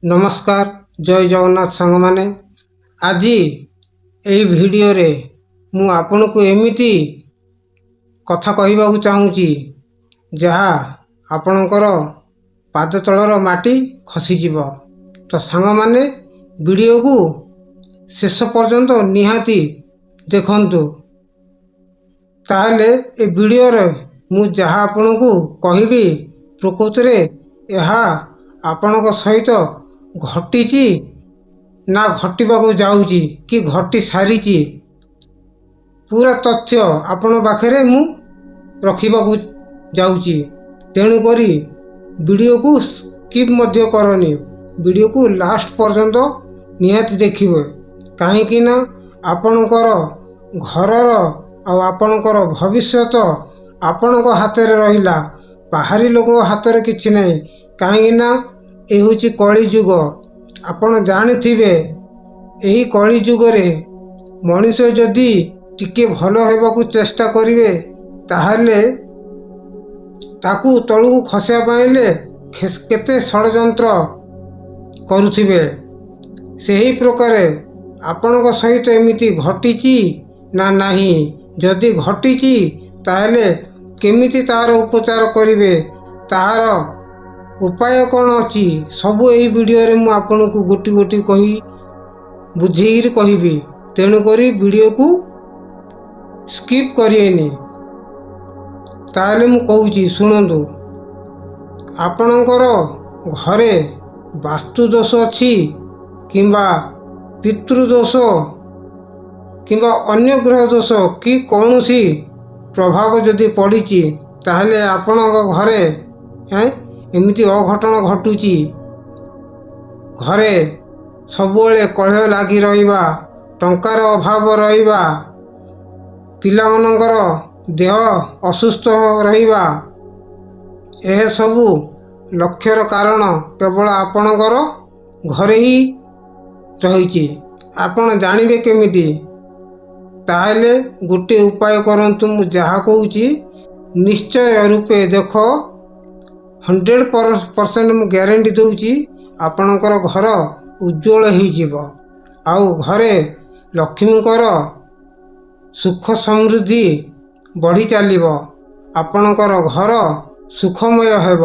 नमस्कार जय जगन्नाथ सांग माने आज यही वीडियो रे मु आपन को एमिति कथा कहबा को चाहूँगी जहा आपणकर पाद तलर माटी खसी जीव। तो सांग माने वीडियो को शेष पर्यंत निहाती देखंतु ताहले ए वीडियो रे मु जहा आपन को कहबी प्रकृति रे यहा आपणक सहित घटी ना घटवाक जाऊँगी कि घटी सारी पूरा तथ्य आपण पाखे मु रखा जाऊँगी। तेणुक वीडियो को स्किप मध्य करनी, वीडियो को लास्ट पर्यंत निहाती देखिए कहीं ना आपणकर घरर आपणकर भविष्यत आपणक हाथ में रहिला, बाहरी लोक हाथ में किछि नहीं। कहीं ना ये हूँ कली जुग। आपण जानिथिबे यही कली जुगरे मनीष जदि टिके भल होबाकू चेष्टा करिवे ताहले ताकू तळू खसिया पाइले केते षडयंत्र करुथिबे। सही प्रकार आपणक सहित एमिति घटिची ना नाही, जदि घटिची ताहले केमिति तार उपचार करिवे, तार उपाय कौन अच्छी सबू यही वीडियो रे मु आपन को गोटी गोटी कही बुझेई कहबी। तेणुक वीडियो को स्किप करिएनी। ताहले मु कहूची शुणु, आपणकर घरे वास्तु दोष अच्छी किंबा पितृदोष किंबा अन्य ग्रह दोष कि कौनसी प्रभाव जदि पड़ी ताहले आपणक घरे एमिति अघटन घटुची। घरे सबुले कलह लगी रहिबा, टंकार अभाव रहिबा, पिला मनकर देह असुस्थ रहिबा, यह सबू लक्ष्यर कारण केवल आपणकर घरे ही रही। आपण जानिबे केमिति? ताहले गोटे उपाय करंतु, मु जहा कहूची निश्चय रूपे देख 100% मु ग्यारंटी दूची आपणकर घर उज्जवल हो आउ घरे लक्ष्मीकर सुख समृद्धि बढ़ी चलिबो, आपणकर घर सुखमय हेब।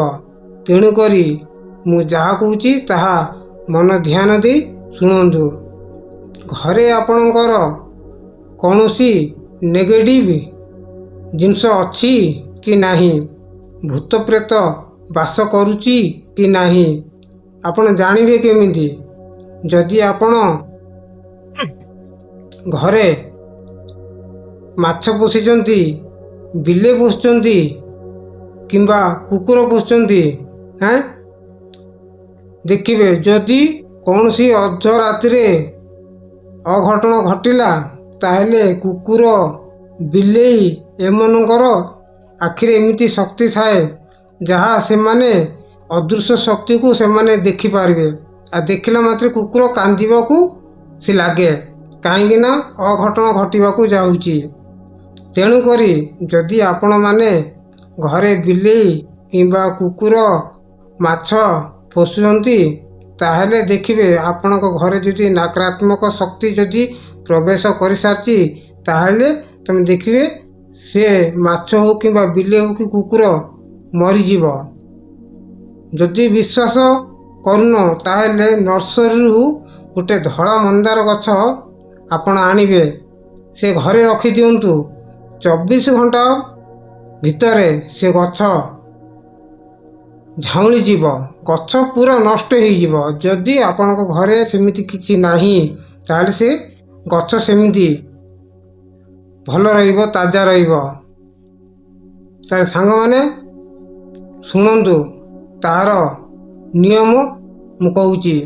तेणुक मु जहा कहूची ताहा मन ध्यान दे शुणु। घरे आपणकर कौनसी नेगेटिव जिनस अच्छी कि नाही, भूत प्रेत बास करुची कि नाही, आपण जानिबे केमिति? जदि आपण घरे माछ पोषिचंती, बिले पोषिचंती किंबा कुकुर पोषिचंती देखिबे जदि कौनसी अर्ध रात्रि अघटन घटिला ताहले कुकुर बिलेई एमनकर आखिरे एमिति शक्ति थाए जहाँ से माने अदृश्य शक्ति को से माने देखि पारिबे। आ देखिला मात्र कुकुर कांदिबाकू से लागे कहीं ना अघटन घटिबाकू जाउची। तेणु करी जदि आपण माने घरे बिलेई किंबा कुकुर माछ पोषुचंती ताहले देखिबे आपणक घरे जदि नकारात्मक शक्ति जदि प्रवेश कर सारची ताहले तुम देखिबे से माछ हो किंबा बिले हो कि कुकुर मरीजीव। जदि विश्वास करुन ताहले नर्सरी गोटे धड़ा मंदार गछ आपण आनिबे, से घरे रखी दियंतु। 24 घंटा भितरे से गछ झाउली जीव, गछ पूरा नष्ट हो जीव। जदि आपणक घरे सेमिति किछि नाही ताहले से गछ सेमिति भल रहिबो, ताजा रहिबो। तार सांग माने शुणु, तार नियम मु कहूची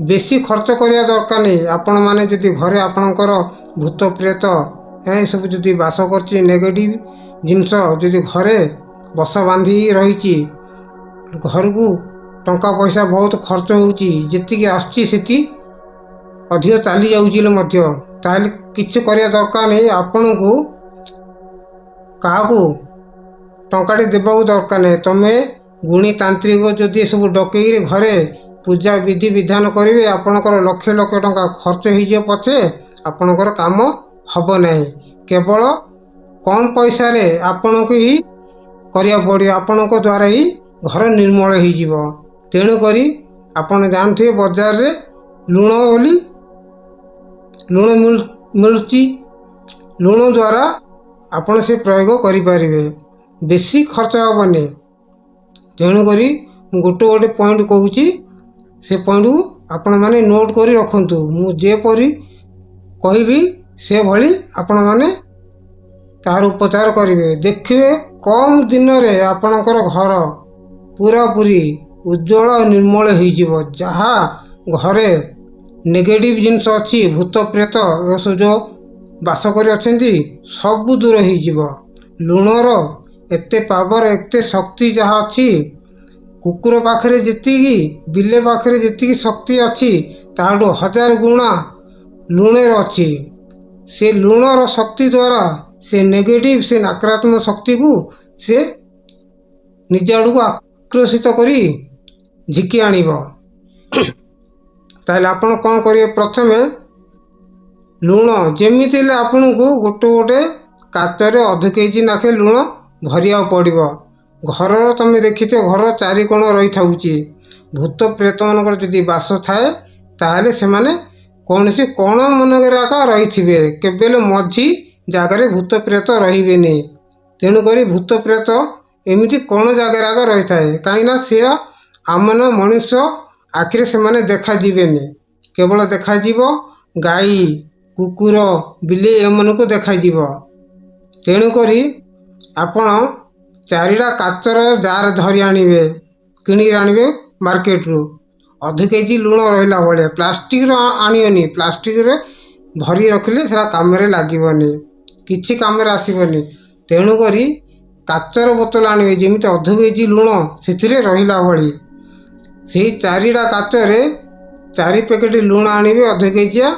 बेसी खर्च करिया दरकार नहीं। आपण माने जदि घरे आपणकर भूत प्रेत सब जदि बास करची, नेगेटिव जिनस जदि घरे बस बांधी रही, घर को टंका पैसा बहुत खर्च होची, जेतिकी आसुची सेति अधिक चली जाउची मध्य, ताहले किछि करिया दरकार नहीं। आपण को काहाकू टंकाटी देबाकू दरकार नहीं। तमे गुणी तांत्रिक जदि सब डकई घरे ପୂଜା ବିଧି ବିଧାନ କରିବେ, ଆପଣଙ୍କର ଲକ୍ଷ ଲକ୍ଷ ଟଙ୍କା ଖର୍ଚ୍ଚ ହେଇଯିବ ପଛେ ଆପଣଙ୍କର କାମ ହେବ ନାହିଁ। କେବଳ କମ୍ ପଇସାରେ ଆପଣଙ୍କୁ ହିଁ କରିବାକୁ ପଡ଼ିବ, ଆପଣଙ୍କ ଦ୍ୱାରା ହିଁ ଘର ନିର୍ମଳ ହେଇଯିବ। ତେଣୁକରି ଆପଣ ଜାଣୁଥିବେ ବଜାରରେ ଲୁଣ ବୋଲି ଲୁଣ ମିଳୁଛି। ଲୁଣ ଦ୍ୱାରା ଆପଣ ସେ ପ୍ରୟୋଗ କରିପାରିବେ, ବେଶୀ ଖର୍ଚ୍ଚ ହେବନି। ତେଣୁକରି ମୁଁ ଗୋଟେ ପଏଣ୍ଟ କହୁଛି, ସେ ପଏଣ୍ଟକୁ ଆପଣମାନେ ନୋଟ୍ କରି ରଖନ୍ତୁ। ମୁଁ ଯେପରି କହିବି ସେଭଳି ଆପଣମାନେ ତାର ଉପଚାର କରିବେ। ଦେଖିବେ କମ୍ ଦିନରେ ଆପଣଙ୍କର ଘର ପୁରାପୁରି ଉଜ୍ଜଳ ନିର୍ମଳ ହେଇଯିବ। ଯାହା ଘରେ ନେଗେଟିଭ୍ ଜିନିଷ ଅଛି, ଭୂତ ପ୍ରେତ ଏସବୁ ଯେଉଁ ବାସ କରି ଅଛନ୍ତି ସବୁ ଦୂର ହେଇଯିବ। ଲୁଣର ଏତେ ପାୱାର, ଏତେ ଶକ୍ତି ଯାହା ଅଛି, କୁକୁର ପାଖରେ ଯେତିକି, ବିଲେଇ ପାଖରେ ଯେତିକି ଶକ୍ତି ଅଛି ତାଠୁ 1000 ଗୁଣା ଲୁଣରେ ଅଛି। ସେ ଲୁଣର ଶକ୍ତି ଦ୍ୱାରା ସେ ନେଗେଟିଭ୍, ସେ ନକାରାତ୍ମକ ଶକ୍ତିକୁ ସେ ନିଜ ଆଡ଼କୁ ଆକର୍ଷିତ କରି ଝିକି ଆଣିବ। ତାହେଲେ ଆପଣ କ'ଣ କରିବେ? ପ୍ରଥମେ ଲୁଣ ଯେମିତି ହେଲେ ଆପଣଙ୍କୁ ଗୋଟେ କାଚରେ ଅଧ କେଜି ନାଖେ ଲୁଣ ଭରିବାକୁ ପଡ଼ିବ। ଘରର ତମେ ଦେଖିଥିବ ଘର ଚାରିକୋଣ ରହିଥାଉଛି। ଭୂତ ପ୍ରେତମାନଙ୍କର ଯଦି ବାସ ଥାଏ ତାହେଲେ ସେମାନେ କୌଣସି କୋଣ ମାନଙ୍କରେ ଏକା ରହିଥିବେ, କେବେ ହେଲେ ମଝି ଜାଗାରେ ଭୂତ ପ୍ରେତ ରହିବେନି। ତେଣୁକରି ଭୂତ ପ୍ରେତ ଏମିତି କୋଣ ଜାଗାରେ ଆକା ରହିଥାଏ, କାହିଁକିନା ସେଟା ଆମମାନ ମଣିଷ ଆଖିରେ ସେମାନେ ଦେଖାଯିବେନି। କେବଳ ଦେଖାଯିବ ଗାଈ, କୁକୁର, ବିଲେଇ ଏମାନଙ୍କୁ ଦେଖାଯିବ। ତେଣୁକରି ଆପଣ 4ଟା କାଚର ଜାର ଧରି ଆଣିବେ, କିଣିକି ଆଣିବେ ମାର୍କେଟରୁ। ଅଧ କେଜି ଲୁଣ ରହିଲା ଭଳିଆ। ପ୍ଲାଷ୍ଟିକର ଆଣିବନି, ପ୍ଲାଷ୍ଟିକରେ ଭରି ରଖିଲେ ସେଟା କାମରେ ଲାଗିବନି, କିଛି କାମରେ ଆସିବନି। ତେଣୁକରି କାଚର ବୋତଲ ଆଣିବେ, ଯେମିତି ଅଧ କେଜି ଲୁଣ ସେଥିରେ ରହିଲା ଭଳି। ସେଇ 4ଟା କାଚରେ 4 ପ୍ୟାକେଟ ଲୁଣ ଆଣିବେ, ଅଧ କେଜିଆ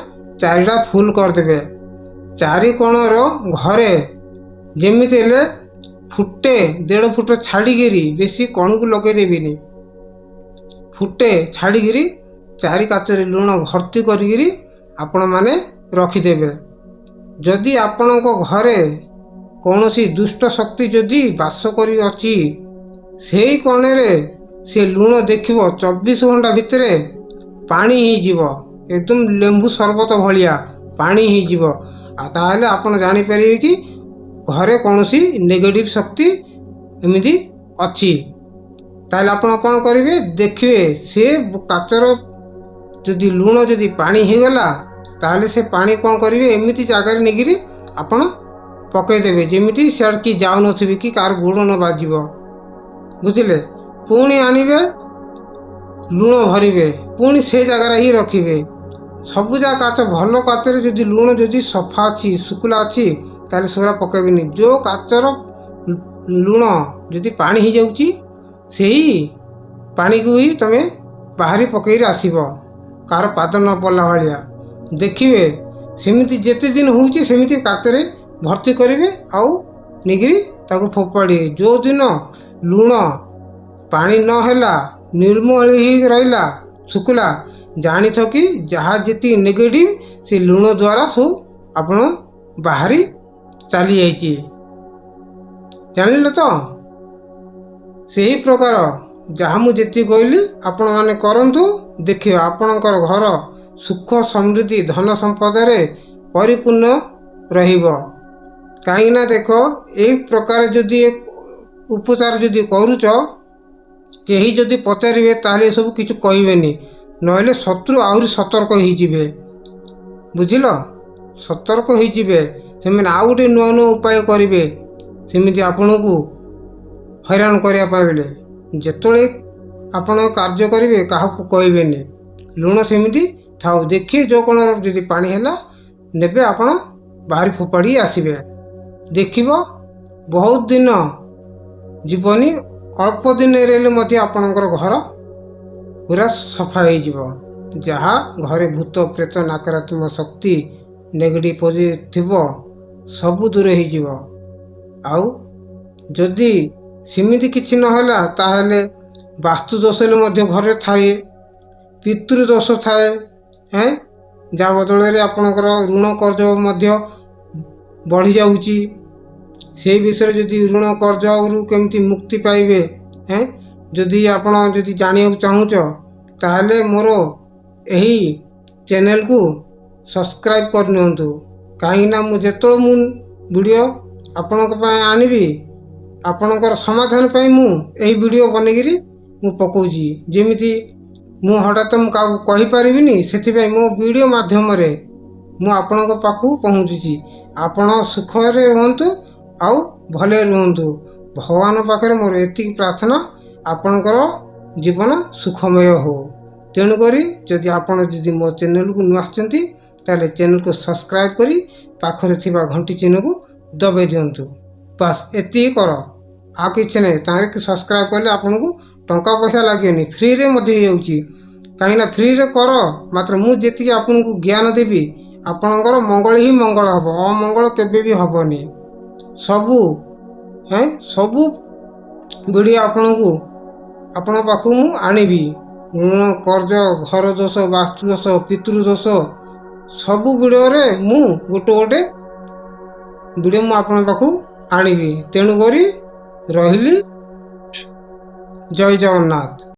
4ଟା ଫୁଲ୍ କରିଦେବେ। 4 କୋଣର ଘରେ ଯେମିତି ହେଲେ ଫୁଟେ 1.5 ଫୁଟ ଛାଡ଼ିକିରି, ବେଶୀ କଣକୁ ଲଗେଇଦେବିନି, ଫୁଟେ ଛାଡ଼ିକିରି 4 କାଚରେ ଲୁଣ ଭର୍ତ୍ତି କରିକିରି ଆପଣମାନେ ରଖିଦେବେ। ଯଦି ଆପଣଙ୍କ ଘରେ କୌଣସି ଦୁଷ୍ଟ ଶକ୍ତି ଯଦି ବାସ କରି ଅଛି, ସେଇ କୋଣରେ ସେ ଲୁଣ ଦେଖିବ 24 ଘଣ୍ଟା ଭିତରେ ପାଣି ହେଇଯିବ, ଏକଦମ ଲେମ୍ବୁ ସରବତ ଭଳିଆ ପାଣି ହେଇଯିବ। ଆଉ ତାହେଲେ ଆପଣ ଜାଣିପାରିବେ କି ଘରେ କୌଣସି ନେଗେଟିଭ୍ ଶକ୍ତି ଏମିତି ଅଛି। ତାହେଲେ ଆପଣ କ'ଣ କରିବେ? ଦେଖିବେ ସେ କାଚର ଯଦି ଲୁଣ ଯଦି ପାଣି ହେଇଗଲା, ତାହେଲେ ସେ ପାଣି କ'ଣ କରିବେ? ଏମିତି ଜାଗାରେ ନେଇକିରି ଆପଣ ପକାଇଦେବେ, ଯେମିତି ସିଆଡ଼େ କି ଯାଉନଥିବେ, କି କାହାର ଗୋଡ଼ ନ ବାଜିବ, ବୁଝିଲେ? ପୁଣି ଆଣିବେ, ଲୁଣ ଭରିବେ, ପୁଣି ସେ ଜାଗାରେ ହିଁ ରଖିବେ। ସବୁ ଯାକ କାଚ, ଭଲ କାଚରେ ଯଦି ଲୁଣ ଯଦି ସଫା ଅଛି, ଶୁଖିଲା ଅଛି, ତାହେଲେ ସେଗୁଡ଼ା ପକାଇବେନି। ଯେଉଁ କାଚର ଲୁଣ ଯଦି ପାଣି ହେଇଯାଉଛି, ସେହି ପାଣିକୁ ହିଁ ତମେ ବାହାରି ପକାଇକି ଆସିବ, କାହାର ପାଦ ନ ପଡ଼ିଲା ଭଳିଆ। ଦେଖିବେ ସେମିତି ଯେତେ ଦିନ ହେଉଛି ସେମିତି କାଚରେ ଭର୍ତ୍ତି କରିବେ, ଆଉ ନେଇକିରି ତାକୁ ଫୋପାଡ଼ିବେ। ଯେଉଁଦିନ ଲୁଣ ପାଣି ନ ହେଲା, ନିର୍ମଳ ହେଇ ରହିଲା, ଶୁଖିଲା, ଜାଣିଥ କି ଯାହା ଯେତିକି ନେଗେଟିଭ୍ ସେ ଲୁଣ ଦ୍ୱାରା ସବୁ ଆପଣ ବାହାରି ଚାଲିଯାଇଛି। ଜାଣିଲେ ତ? ସେହି ପ୍ରକାର ଯାହା ମୁଁ ଯେତିକି କହିଲି ଆପଣମାନେ କରନ୍ତୁ, ଦେଖିବେ ଆପଣଙ୍କର ଘର ସୁଖ ସମୃଦ୍ଧି ଧନ ସମ୍ପଦରେ ପରିପୂର୍ଣ୍ଣ ରହିବ। କାହିଁକିନା ଦେଖ, ଏହି ପ୍ରକାର ଯଦି ଉପଚାର ଯଦି କରୁଛ, କେହି ଯଦି ପଚାରିବେ ତାହେଲେ ଏସବୁ କିଛି କହିବେନି, ନହେଲେ ଶତ୍ରୁ ଆହୁରି ସତର୍କ ହେଇଯିବେ, ବୁଝିଲ? ସତର୍କ ହେଇଯିବେ, ସେମାନେ ଆଉ ଗୋଟେ ନୂଆ ନୂଆ ଉପାୟ କରିବେ, ସେମିତି ଆପଣଙ୍କୁ ହଇରାଣ କରିବା ପାଇଲେ। ଯେତେବେଳେ ଆପଣ କାର୍ଯ୍ୟ କରିବେ କାହାକୁ କହିବେନି, ଲୁଣ ସେମିତି ଥାଉ। ଦେଖିବେ ଯେଉଁ କୋଣର ଯଦି ପାଣି ହେଲା, ନେବେ ଆପଣ ବାହାରି ଫୋପାଡ଼ି ଆସିବେ। ଦେଖିବ ବହୁତ ଦିନ ଯିବନି, ଅଳ୍ପ ଦିନରେ ହେଲେ ମଧ୍ୟ ଆପଣଙ୍କର ଘର ପୁରା ସଫା ହେଇଯିବ। ଯାହା ଘରେ ଭୂତ ପ୍ରେତ ନକାରାତ୍ମକ ଶକ୍ତି ନେଗେଟିଭ୍ ପଜିଟିଭ୍ ଥିବ ସବୁ ଦୂର ହେଇଯିବ। ଆଉ ଯଦି ସେମିତି କିଛି ନହେଲା, ତାହେଲେ ବାସ୍ତୁ ଦୋଷ ହେଲେ ମଧ୍ୟ ଘରେ ଥାଏ। ପିତୃଦୋଷ ଥାଏ ଯାହା ବଦଳରେ ଆପଣଙ୍କର ଋଣ କର୍ଜ ମଧ୍ୟ ବଢ଼ିଯାଉଛି। ସେଇ ବିଷୟରେ ଯଦି ଋଣ କର୍ଜରୁ କେମିତି ମୁକ୍ତି ପାଇବେ ଯଦି ଆପଣ ଯଦି ଜାଣିବାକୁ ଚାହୁଁଛ ତାହେଲେ ମୋର ଏହି ଚ୍ୟାନେଲକୁ ସବସ୍କ୍ରାଇବ୍ କରିନିଅନ୍ତୁ। କାହିଁକିନା ମୁଁ ଯେତେବେଳେ ମୁଁ ଭିଡ଼ିଓ ଆପଣଙ୍କ ପାଇଁ ଆଣିବି ଆପଣଙ୍କର ସମାଧାନ ପାଇଁ ମୁଁ ଏହି ଭିଡ଼ିଓ ବନେଇକିରି ମୁଁ ପକାଉଛି। ଯେମିତି ମୁଁ ହଠାତ୍ ମୁଁ କାହାକୁ କହିପାରିବିନି, ସେଥିପାଇଁ ମୋ ଭିଡ଼ିଓ ମାଧ୍ୟମରେ ମୁଁ ଆପଣଙ୍କ ପାଖକୁ ପହଞ୍ଚୁଛି। ଆପଣ ସୁଖରେ ରୁହନ୍ତୁ ଆଉ ଭଲରେ ରୁହନ୍ତୁ। ଭଗବାନଙ୍କ ପାଖରେ ମୋର ଏତିକି ପ୍ରାର୍ଥନା, ଆପଣଙ୍କର ଜୀବନ ସୁଖମୟ ହେଉ। ତେଣୁକରି ଯଦି ଆପଣ ଯଦି ମୋ ଚ୍ୟାନେଲକୁ ନୂଆ ଆସିଛନ୍ତି ତାହେଲେ ଚ୍ୟାନେଲକୁ ସବସ୍କ୍ରାଇବ୍ କରି ପାଖରେ ଥିବା ଘଣ୍ଟି ଚିହ୍ନକୁ ଦବାଇ ଦିଅନ୍ତୁ। ବାସ୍ ଏତିକି କର, ଆଉ କିଛି ନାହିଁ। ତାହେଲେ ସବସ୍କ୍ରାଇବ୍ କଲେ ଆପଣଙ୍କୁ ଟଙ୍କା ପଇସା ଲାଗିବନି, ଫ୍ରିରେ ମଧ୍ୟ ହେଇଯାଉଛି। କାହିଁକିନା ଫ୍ରିରେ କର, ମାତ୍ର ମୁଁ ଯେତିକି ଆପଣଙ୍କୁ ଜ୍ଞାନ ଦେବି ଆପଣଙ୍କର ମଙ୍ଗଳ ହିଁ ମଙ୍ଗଳ ହେବ, ଅମଙ୍ଗଳ କେବେ ବି ହେବନି। ସବୁ ସବୁ ଭିଡ଼ିଓ ଆପଣଙ୍କ ପାଖକୁ ମୁଁ ଆଣିବି। ଋଣ କର୍ଜ, ଘର ଦୋଷ, ବାସ୍ତୁ ଦୋଷ, ପିତୃଦୋଷ, ସବୁ ଭିଡ଼ିଓରେ ମୁଁ ଗୋଟେ ଭିଡ଼ିଓ ମୁଁ ଆପଣଙ୍କ ପାଖକୁ ଆଣିବି। ତେଣୁକରି ରହିଲି, ଜୟ ଜଗନ୍ନାଥ।